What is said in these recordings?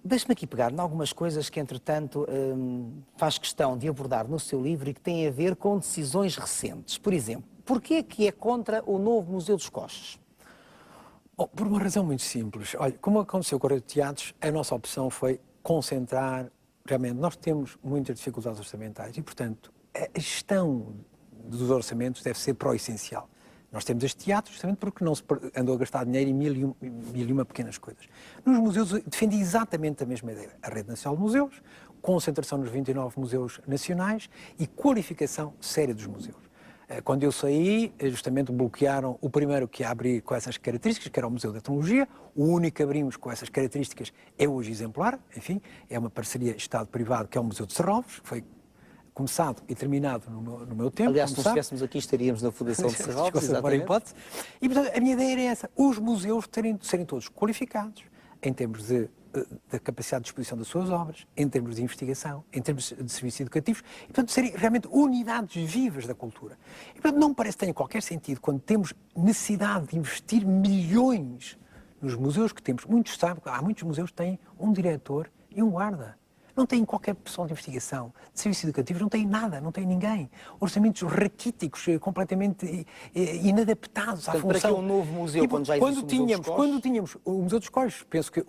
Deixe-me aqui pegar em algumas coisas que, entretanto, faz questão de abordar no seu livro e que têm a ver com decisões recentes. Por exemplo, porquê que é contra o novo Museu dos Coches? Bom, por uma razão muito simples. Olha, como aconteceu com o teatros, a nossa opção foi concentrar. Realmente, nós temos muitas dificuldades orçamentais e, portanto, a gestão dos orçamentos deve ser para o essencial. Nós temos estes teatros justamente porque não se andou a gastar dinheiro em mil e uma pequenas coisas. Nos museus defendi exatamente a mesma ideia. A Rede Nacional de Museus, concentração nos 29 museus nacionais e qualificação séria dos museus. Quando eu saí, justamente bloquearam o primeiro que ia abrir com essas características, que era o Museu da Etnologia. O único que abrimos com essas características é hoje exemplar. Enfim, é uma parceria Estado-Privado, que é o Museu de Serralves, que foi começado e terminado no meu tempo. Aliás, se nós estivéssemos aqui, estaríamos na Fundação de Serralves, exatamente. E, portanto, a minha ideia era essa, os museus serem todos qualificados em termos da capacidade de exposição das suas obras, em termos de investigação, em termos de serviços educativos, e, portanto, serem realmente unidades vivas da cultura. E, portanto, não me parece que tenha qualquer sentido, quando temos necessidade de investir milhões nos museus que temos. Muitos sabem que há muitos museus que têm um diretor e um guarda. Não têm qualquer pessoal de investigação, de serviços educativos, não têm nada, não têm ninguém. Orçamentos raquíticos, completamente inadaptados à função. Para que um novo museu, quando já existe quando tínhamos o Museu dos Coches, penso que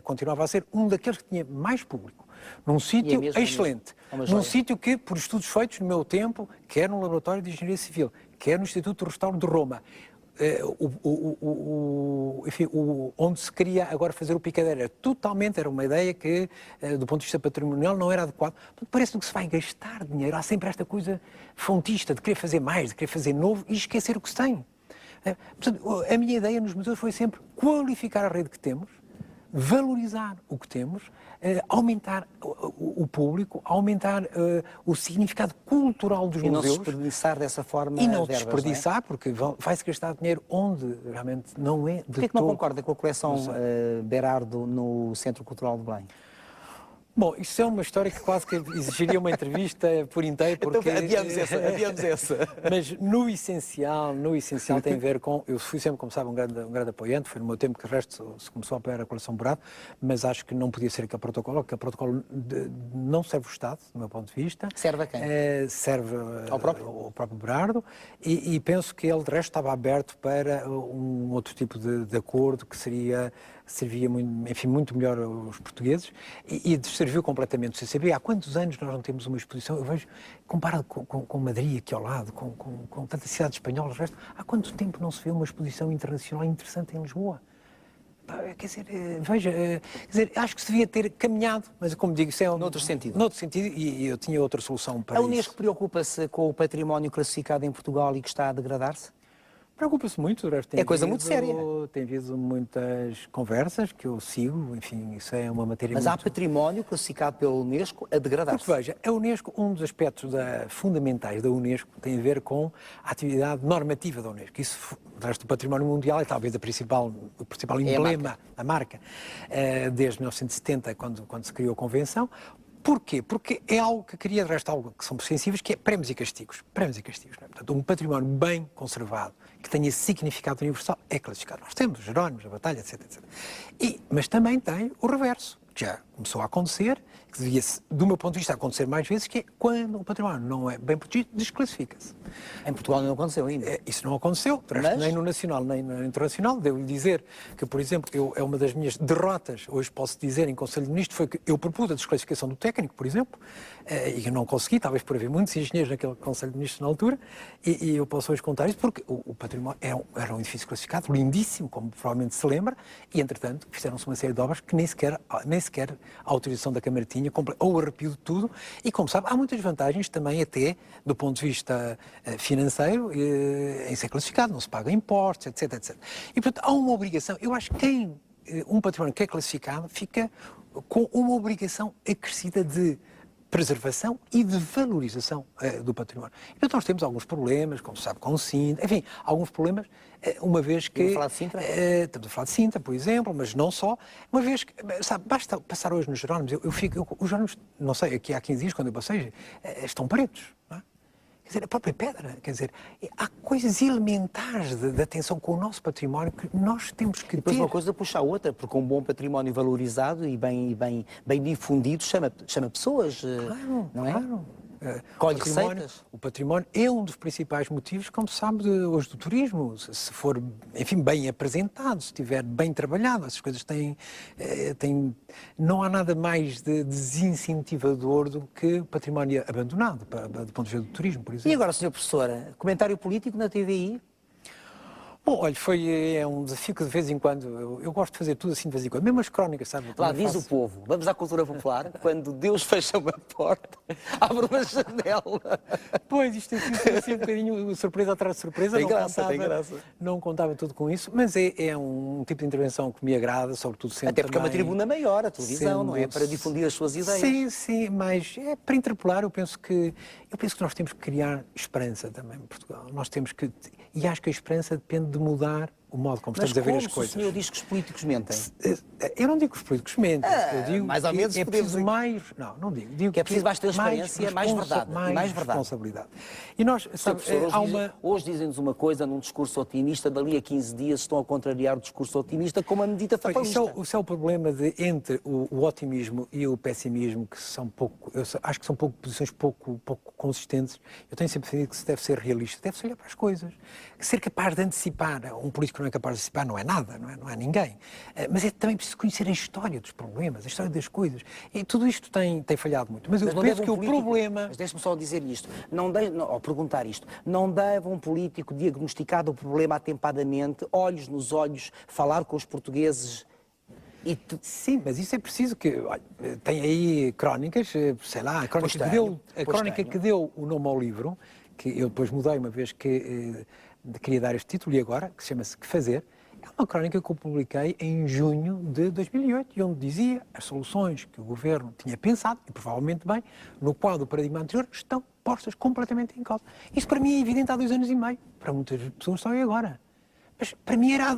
continuava a ser um daqueles que tinha mais público, num sítio excelente, num sítio que, por estudos feitos no meu tempo, quer no Laboratório de Engenharia Civil, quer no Instituto de Restauro de Roma, onde se queria agora fazer o Picadeiro, era uma ideia que, do ponto de vista patrimonial, não era adequado. Parece-me que se vai gastar dinheiro. Há sempre esta coisa fontista de querer fazer mais, de querer fazer novo e esquecer o que se tem. Portanto, a minha ideia nos museus foi sempre qualificar a rede que temos, valorizar o que temos, aumentar o público, aumentar o significado cultural dos museus. E não desperdiçar dessa forma. E não desperdiçar, porque vai-se gastar dinheiro onde realmente não é de todo. Porquê que não concorda com a coleção Berardo no Centro Cultural de Belém? Bom, isso é uma história que quase que exigiria uma entrevista por inteiro, porque... Então, adiamos essa. Mas no essencial tem a ver com... Eu fui sempre, como sabe, um grande apoiante, foi no meu tempo que o resto se começou a apoiar a coleção Berardo, mas acho que não podia ser aquele protocolo não serve o Estado, do meu ponto de vista. Serve a quem? Serve ao próprio Berardo, e penso que ele, de resto, estava aberto para um outro tipo de acordo que servia muito melhor aos portugueses e serviu completamente o CCB. Há quantos anos nós não temos uma exposição? Eu vejo, comparado com Madrid aqui ao lado, com tantas cidades espanholas, há quanto tempo não se vê uma exposição internacional interessante em Lisboa? Quer dizer, veja, acho que se devia ter caminhado, mas como digo, isso é noutro sentido. Noutro sentido, e eu tinha outra solução para isso. A Unesco preocupa-se com o património classificado em Portugal e que está a degradar-se? Preocupa-se muito, é coisa muito séria. Tem havido muitas conversas que eu sigo, enfim, isso é uma matéria Mas há património classificado pela Unesco a degradar-se. Porque veja, a Unesco, um dos aspectos fundamentais da Unesco tem a ver com a atividade normativa da Unesco. Isso, o resto do património mundial, é talvez o principal emblema, a marca, desde 1970, quando se criou a Convenção. Porquê? Porque é algo que cria, de resto, algo que são sensíveis, que é prémios e castigos. Prémios e castigos, não é? Portanto, um património bem conservado, que tenha significado universal, é classificado. Nós temos os Jerónimos, a Batalha, etc, etc. Mas também tem o reverso, que já começou a acontecer, que devia, do meu ponto de vista, acontecer mais vezes, que é quando o património não é bem protegido, desclassifica-se. Em Portugal não aconteceu ainda. Isso não aconteceu, nem no nacional, nem no internacional. Devo-lhe dizer que, por exemplo, é uma das minhas derrotas, hoje posso dizer, em Conselho de Ministros, foi que eu propus a desclassificação do técnico, por exemplo, e eu não consegui, talvez por haver muitos engenheiros naquele Conselho de Ministros na altura, e eu posso hoje contar isso, porque o património era um edifício classificado, lindíssimo, como provavelmente se lembra, e, entretanto, fizeram-se uma série de obras que nem sequer a autorização da Câmara tinha, ou arrepio de tudo, e como sabe, há muitas vantagens também até do ponto de vista financeiro em ser classificado, não se paga impostos, etc, etc. E portanto há uma obrigação, eu acho que um património que é classificado fica com uma obrigação acrescida de preservação e de valorização do património. Então nós temos alguns problemas, como se sabe, com Sintra, enfim, alguns problemas, uma vez que... Estamos a falar de Sintra? Estamos a falar de Sintra, por exemplo, mas não só. Uma vez que, sabe, basta passar hoje nos Jerónimos, os Jerónimos, não sei, aqui há 15 dias, quando eu passei, estão pretos, não é? Quer dizer, a própria pedra, quer dizer, há coisas elementares de atenção com o nosso património que nós temos que depois ter. uma coisa puxa a outra, porque um bom património valorizado e bem difundido chama pessoas, Claro, não é? claro. Colhe receitas. O património é um dos principais motivos, como se sabe, hoje do turismo. Se for, enfim, bem apresentado, se estiver bem trabalhado, essas coisas têm... Não há nada mais de desincentivador do que o património abandonado, do ponto de vista do turismo, por exemplo. E agora, Sr. Professor, comentário político na TVI? Bom, olha, é um desafio que de vez em quando, eu gosto de fazer tudo assim de vez em quando, mesmo as crónicas, sabe? Lá diz o povo, vamos à cultura popular, quando Deus fecha uma porta, abre uma janela. Pois, isto tem sido assim um bocadinho surpresa atrás de surpresa. Tem graça. Não contava tudo com isso, mas é um tipo de intervenção que me agrada, sobretudo sendo Até porque também, é uma tribuna maior, a televisão, não é? sendo... Para difundir as suas ideias. Sim, sim, mas é para interpelar, eu penso que nós temos que criar esperança também em Portugal. Nós temos que... E acho que a esperança depende de mudar o modo como estamos a ver as coisas. Mas o senhor diz que os políticos mentem? Eu não digo que os políticos mentem, eu digo mais ou menos que é preciso podemos... mais... Não digo. Digo que é preciso mais transparência, mais verdade. Mais responsabilidade. E nós, sabe, hoje dizem-nos uma coisa num discurso otimista, dali a 15 dias estão a contrariar o discurso otimista com uma medida fatalista. Isso é o problema entre o otimismo e o pessimismo, que são pouco... acho que são posições pouco consistentes. Eu tenho sempre defendido que se deve ser realista, deve-se olhar para as coisas. Ser capaz de antecipar, um político que não é capaz de antecipar não é nada, não é ninguém. Mas é também preciso conhecer a história dos problemas, a história das coisas. E tudo isto tem falhado muito. Mas eu penso que o problema... Mas deixe-me só dizer isto, ou perguntar isto. Não deve um político diagnosticado o problema atempadamente, olhos nos olhos, falar com os portugueses... Sim, mas isso é preciso que... Olha, tem aí crónicas, sei lá, a crónica que deu o nome ao livro, que eu depois mudei uma vez que queria dar este título, e agora, que chama-se Que Fazer, é uma crónica que eu publiquei em junho de 2008, e onde dizia as soluções que o Governo tinha pensado, e provavelmente bem, no quadro do paradigma anterior, estão postas completamente em causa. Isso para mim é evidente há 2 anos e meio, para muitas pessoas só é agora. Mas para mim era...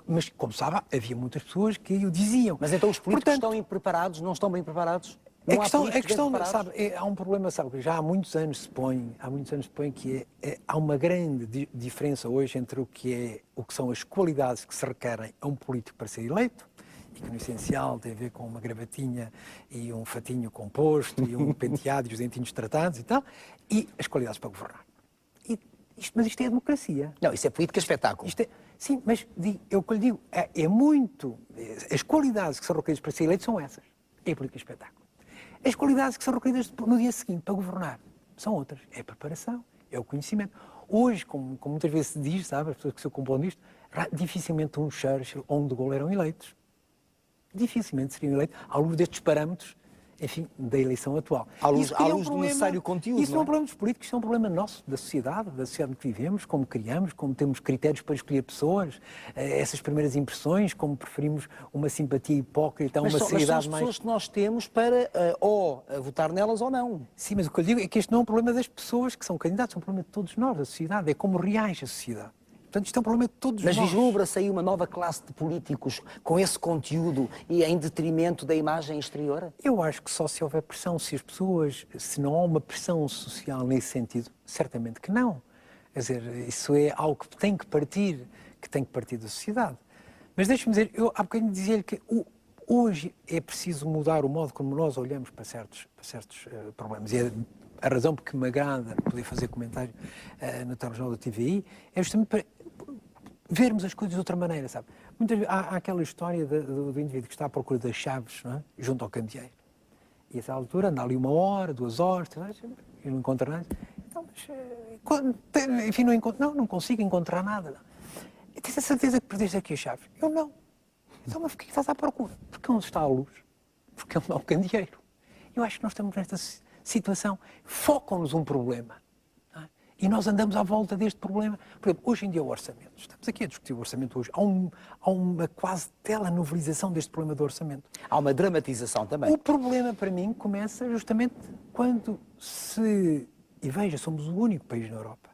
Mas, como sabe, havia muitas pessoas que o diziam. Mas então os políticos estão impreparados, não estão bem preparados? A questão sabe, há um problema, sabe, que já há muitos anos se põe que há uma grande diferença hoje entre o que são as qualidades que se requerem a um político para ser eleito, e que no essencial tem a ver com uma gravatinha e um fatinho composto e um penteado e os dentinhos tratados e tal, e as qualidades para governar. Mas isto é a democracia. Não, isso é política espetáculo. Sim, mas eu que lhe digo, as qualidades que são requeridas para ser eleito são essas. É a política espetáculo. As qualidades que são requeridas no dia seguinte para governar são outras. É a preparação, é o conhecimento. Hoje, como muitas vezes se diz, sabe, as pessoas que se ocupam disto, dificilmente um Churchill ou um de Gaulle eram eleitos. Dificilmente seriam eleitos, à luz destes parâmetros, enfim, da eleição atual. À luz do necessário conteúdo, isso não é um problema dos políticos, isso é um problema nosso, da sociedade em que vivemos, como criamos, como temos critérios para escolher pessoas, essas primeiras impressões, como preferimos uma simpatia hipócrita a uma seriedade mais... Mas são as pessoas que nós temos para ou votar nelas ou não. Sim, mas o que eu digo é que este não é um problema das pessoas que são candidatos, é um problema de todos nós, da sociedade, é como reage a sociedade. Portanto, isto é um problema de todos nós. Mas vislumbra-se aí uma nova classe de políticos com esse conteúdo e em detrimento da imagem exterior? Eu acho que só se houver pressão, se não há uma pressão social nesse sentido, certamente que não. Quer dizer, isso é algo que tem que partir da sociedade. Mas deixe-me dizer, eu há bocadinho dizia-lhe que hoje é preciso mudar o modo como nós olhamos para certos problemas. E a razão por que me agrada poder fazer comentário no telejornal da TVI é justamente para vermos as coisas de outra maneira, sabe? Muitas vezes há aquela história do indivíduo que está à procura das chaves, não é? Junto ao candeeiro. E a essa altura anda ali 1 hora, 2 horas, e não encontra nada. Então, mas, enfim, não consigo encontrar nada. E tens a certeza que perdeste aqui as chaves? Eu não. Então, mas porquê estás à procura? Porque onde está a luz? Porque onde há o candeeiro? Eu acho que nós estamos nesta situação. Focam-nos um problema. E nós andamos à volta deste problema. Por exemplo, hoje em dia o orçamento. Estamos aqui a discutir o orçamento hoje. Há uma quase telenovelização deste problema do orçamento. Há uma dramatização também. O problema para mim começa justamente quando e veja, somos o único país na Europa,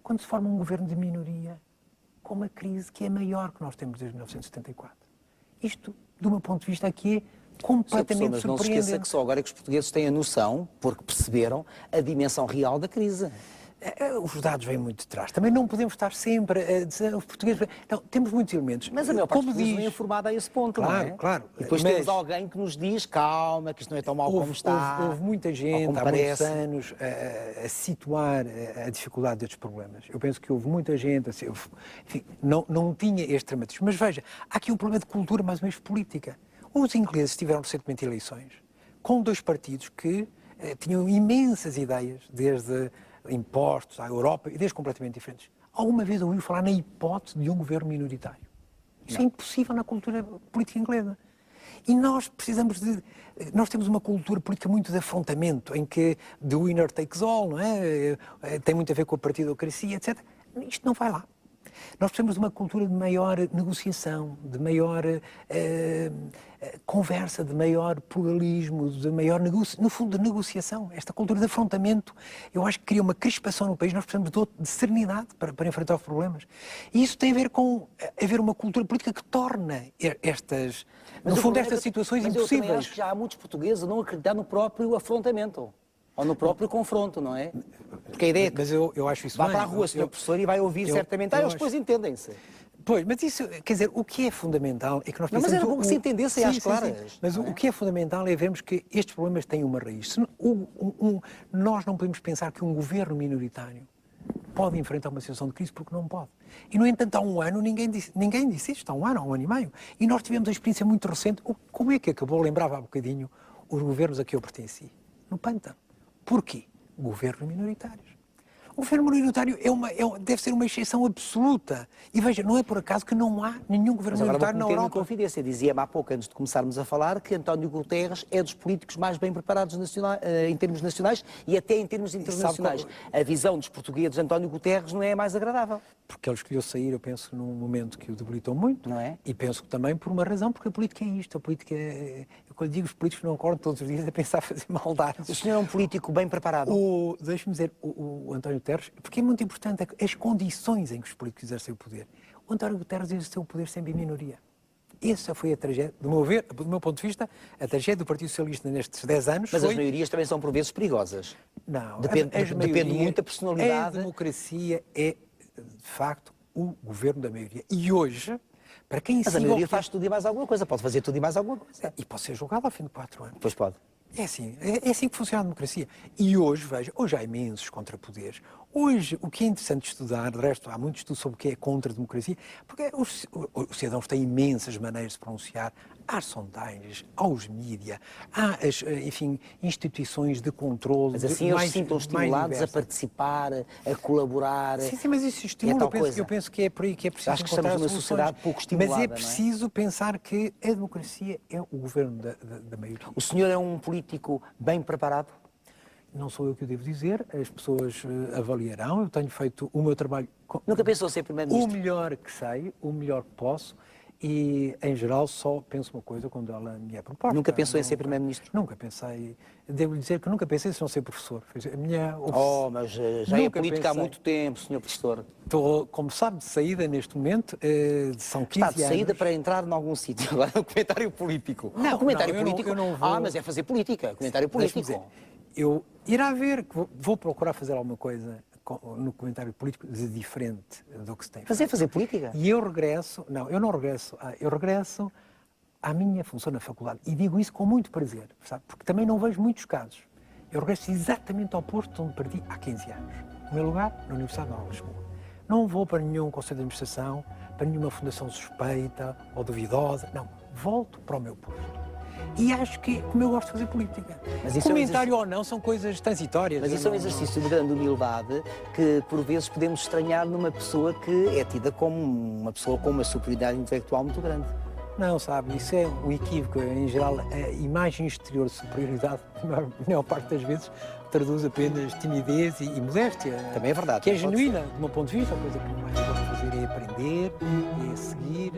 quando se forma um governo de minoria com uma crise que é maior que nós temos desde 1974. Isto, do meu ponto de vista, aqui é completamente mas não se esqueça que só agora é que os portugueses têm a noção, porque perceberam, a dimensão real da crise. Os dados vêm muito de trás. Também não podemos estar sempre a dizer os portugueses... Não, temos muitos elementos. Mas a maior parte dos portugueses não é informada a esse ponto, não é? Claro. E depois temos alguém que nos diz, calma, que isto não é tão mau como está. Houve muita gente há muitos anos a situar a dificuldade destes problemas. Eu penso que houve muita gente, enfim, não tinha este dramatismo. Mas veja, há aqui um problema de cultura, mais ou menos política. Os ingleses tiveram recentemente eleições com 2 partidos que tinham imensas ideias, desde impostos à Europa, ideias completamente diferentes. Alguma vez ouviu falar na hipótese de um governo minoritário? Isso é impossível na cultura política inglesa. E nós precisamos de... Nós temos uma cultura política muito de afrontamento, em que the winner takes all, não é? Tem muito a ver com a partidocracia, etc. Isto não vai lá. Nós precisamos de uma cultura de maior negociação, de maior conversa, de maior pluralismo, de maior no fundo de negociação. Esta cultura de afrontamento, eu acho que cria uma crispação no país. Nós precisamos de serenidade para enfrentar os problemas. E isso tem a ver com haver uma cultura política que torna estas, no fundo, estas situações impossíveis. Eu também acho que já há muitos portugueses a não acreditar no próprio afrontamento. Ou no próprio confronto, não é? Porque a ideia é que mas eu acho isso vá para a rua, Sr. Professor, e vai ouvir certamente. Eles depois entendem-se. Pois, mas isso, quer dizer, o que é fundamental é que nós pensamos... Mas era bom que se entendessem às claras. Sim. Mas o que é fundamental é vermos que estes problemas têm uma raiz. Nós não podemos pensar que um governo minoritário pode enfrentar uma situação de crise, porque não pode. E, no entanto, há um ano, ninguém disse isto, há um ano e meio. E nós tivemos a experiência muito recente. Como é que acabou? Lembrava há bocadinho os governos a que eu pertenci. No pântano. Porquê? Governos minoritários. O governo minoritário deve ser uma exceção absoluta. E veja, não é por acaso que não há nenhum governo minoritário na Europa. Confidência. Dizia-me há pouco, antes de começarmos a falar, que António Guterres é dos políticos mais bem preparados em termos nacionais e até em termos internacionais. A visão dos portugueses de António Guterres não é a mais agradável. Porque ele escolheu sair, eu penso, num momento que o debilitou muito. Não é? E penso que também por uma razão, porque a política é isto. A política quando digo, os políticos não acordam todos os dias a pensar fazer maldades. O senhor é um político bem preparado? Deixe-me dizer, o António Guterres, porque é muito importante as condições em que os políticos exercem o poder. O António Guterres exerceu o poder sempre em minoria. Essa foi a tragédia, do meu ponto de vista, a tragédia do Partido Socialista nestes 10 anos. Mas as maiorias também são por vezes perigosas. Não, depende muito da personalidade. A democracia é, de facto, o governo da maioria. E hoje, para quem Mas a maioria faz tudo e mais alguma coisa, pode fazer tudo e mais alguma coisa. E pode ser julgado ao fim de 4 anos. Pois pode. É assim que funciona a democracia. E hoje, veja, hoje há imensos contrapoderes. Hoje, o que é interessante estudar, de resto, há muito estudo sobre o que é contra a democracia, porque os cidadãos têm imensas maneiras de pronunciar. Há sondagens, há os mídia, há as, enfim, instituições de controle. Mas assim eles se sintam estimulados a participar, a colaborar. Sim, mas isso estimula. Eu penso que é por aí que é preciso. Acho que estamos numa sociedade pouco estimulada. Mas é preciso pensar que a democracia é o governo da maioria. O senhor é um político bem preparado? Não sou eu que o devo dizer, as pessoas avaliarão. Eu tenho feito o meu trabalho. Nunca pensou ser primeiro-ministro? O melhor que sei, o melhor que posso. E, em geral, só penso uma coisa quando ela me é proposta. Nunca pensou em ser primeiro-ministro? Nunca pensei. Devo dizer que nunca pensei em não ser professor. A minha mas já é política há muito tempo, senhor professor. Estou, como sabe, de saída neste momento, são 15 anos. Está de saída para entrar em algum sítio. Agora, no comentário político. Não, o comentário político... Eu não vou... mas é fazer política. Comentário político. Dizer, irá ver que vou procurar fazer alguma coisa no comentário político de diferente do que se tem. Fazer política? E eu regresso, eu não regresso, eu regresso à minha função na faculdade. E digo isso com muito prazer, sabe? Porque também não vejo muitos casos. Eu regresso exatamente ao posto onde parti há 15 anos. O meu lugar, na Universidade Nova de Lisboa. Não vou para nenhum conselho de administração, para nenhuma fundação suspeita ou duvidosa. Não, volto para o meu posto. E acho que, como eu gosto de fazer política. Mas comentário ou não, são coisas transitórias. Mas isso é um exercício de grande humildade que, por vezes, podemos estranhar numa pessoa que é tida como uma pessoa com uma superioridade intelectual muito grande. Não, sabe, isso é um equívoco. Em geral, a imagem exterior de superioridade, na maior parte das vezes, traduz apenas timidez e modéstia. Também é verdade. Que é genuína, do meu ponto de vista. A coisa que mais gosto de fazer é aprender, é seguir...